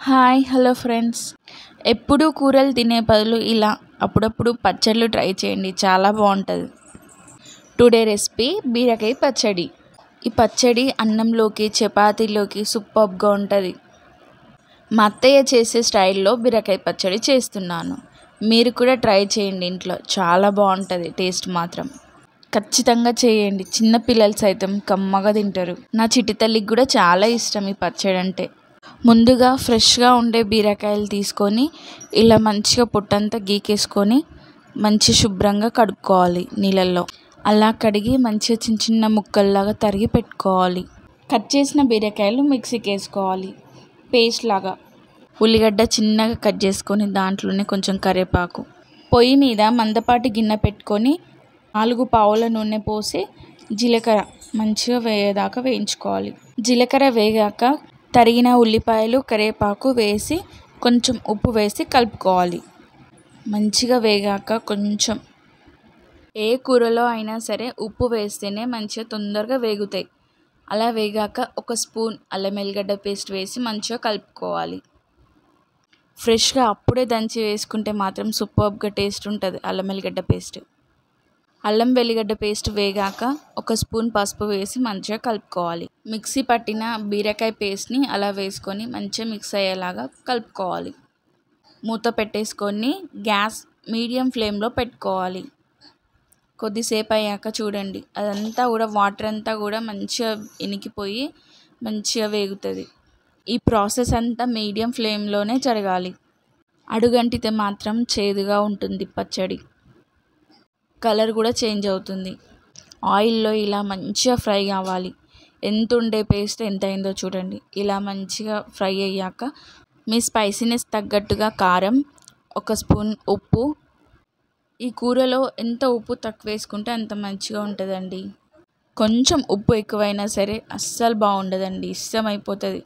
Hi hello friends. ఎప్పుడూ కూరలు తినే బదులు ఇలా అప్పుడప్పుడు పచ్చళ్ళు ట్రై చేయండి, చాలా బాగుంటుంది. టుడే రెసిపీ బీరకాయ పచ్చడి. ఈ పచ్చడి అన్నంలోకి చపాతీలోకి సూపర్గా ఉంటుంది. మా అత్తయ్య చేసే స్టైల్లో బీరకాయ పచ్చడి చేస్తున్నాను. మీరు కూడా ట్రై చేయండి, ఇంట్లో చాలా బాగుంటుంది. టేస్ట్ మాత్రం ఖచ్చితంగా చేయండి. చిన్నపిల్లలు సైతం కమ్మగా తింటారు. నా చిట్టి తల్లికి కూడా చాలా ఇష్టం ఈ పచ్చడి అంటే. ముందుగా ఫ్రెష్గా ఉండే బీరకాయలు తీసుకొని ఇలా మంచిగా పొట్టంతా గీకేసుకొని మంచి శుభ్రంగా కడుక్కోవాలి నీళ్ళల్లో. అలా కడిగి మంచిగా చిన్న చిన్న ముక్కల్లాగా తరిగి పెట్టుకోవాలి. కట్ చేసిన బీరకాయలు మిక్సీకి వేసుకోవాలి పేస్ట్ లాగా. ఉల్లిగడ్డ చిన్నగా కట్ చేసుకొని దాంట్లోనే కొంచెం కరివేపాకు. పొయ్యి మీద మందపాటి గిన్నె పెట్టుకొని 4 పావుల నూనె పోసి జీలకర్ర మంచిగా వేయేదాకా వేయించుకోవాలి. జీలకర్ర వేగాక తరిగిన ఉల్లిపాయలు కరివేపాకు వేసి కొంచెం ఉప్పు వేసి కలుపుకోవాలి. మంచిగా వేగాక కొంచెం ఏ కూరలో అయినా సరే ఉప్పు వేస్తేనే మంచిగా తొందరగా వేగుతాయి. అలా వేగాక 1 స్పూన్ అల్లం వెల్లిగడ్డ పేస్ట్ వేసి మంచిగా కలుపుకోవాలి. ఫ్రెష్గా అప్పుడే దంచి వేసుకుంటే మాత్రం సూపర్గా టేస్ట్ ఉంటుంది అల్లం వెల్లిగడ్డ పేస్ట్. అల్లం వెల్లిగడ్డ పేస్ట్ వేగాక 1 స్పూన్ పసుపు వేసి మంచిగా కలుపుకోవాలి. మిక్సీ పట్టిన బీరకాయ పేస్ట్ని అలా వేసుకొని మంచిగా మిక్స్ అయ్యేలాగా కలుపుకోవాలి. మూత పెట్టేసుకొని గ్యాస్ మీడియం ఫ్లేమ్లో పెట్టుకోవాలి. కొద్దిసేపు అయ్యాక చూడండి, అదంతా కూడా వాటర్ అంతా కూడా మంచిగా ఇనికిపోయి మంచిగా వేగుతుంది. ఈ ప్రాసెస్ అంతా మీడియం ఫ్లేమ్లోనే జరగాలి. అడుగంటితే మాత్రం చేదుగా ఉంటుంది పచ్చడి. కలర్ కూడా చేంజ్ అవుతుంది. ఆయిల్లో ఇలా మంచిగా ఫ్రై కావాలి. ఎంత ఉండే పేస్ట్ ఎంత అయిందో చూడండి. ఇలా మంచిగా ఫ్రై అయ్యాక మీ స్పైసీనెస్ తగ్గట్టుగా కారం, 1 స్పూన్ ఉప్పు. ఈ కూరలో ఎంత ఉప్పు తక్కువ వేసుకుంటే అంత మంచిగా ఉంటుందండి. కొంచెం ఉప్పు ఎక్కువైనా సరే అస్సలు బాగుండదండి, ఇష్టమైపోతుంది.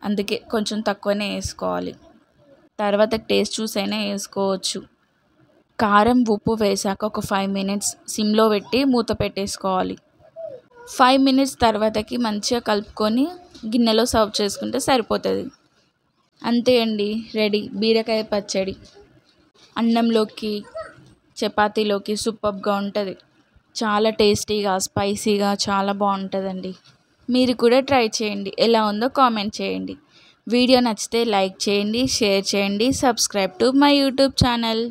అందుకే కొంచెం తక్కువనే వేసుకోవాలి. తర్వాత టేస్ట్ చూసైనా వేసుకోవచ్చు. కారం ఉప్పు వేసాక ఒక 5 మినిట్స్ సిమ్లో పెట్టి మూత పెట్టేసుకోవాలి. 5 మినిట్స్ తర్వాతకి మంచిగా కలుపుకొని గిన్నెలో సర్వ్ చేసుకుంటే సరిపోతుంది. అంతే అండి, రెడీ బీరకాయ పచ్చడి. అన్నంలోకి చపాతీలోకి సూపర్గా ఉంటుంది. చాలా టేస్టీగా స్పైసీగా చాలా బాగుంటుందండి. మీరు కూడా ట్రై చేయండి, ఎలా ఉందో కామెంట్ చేయండి. వీడియో నచ్చితే లైక్ చేయండి, షేర్ చేయండి, subscribe to my YouTube channel.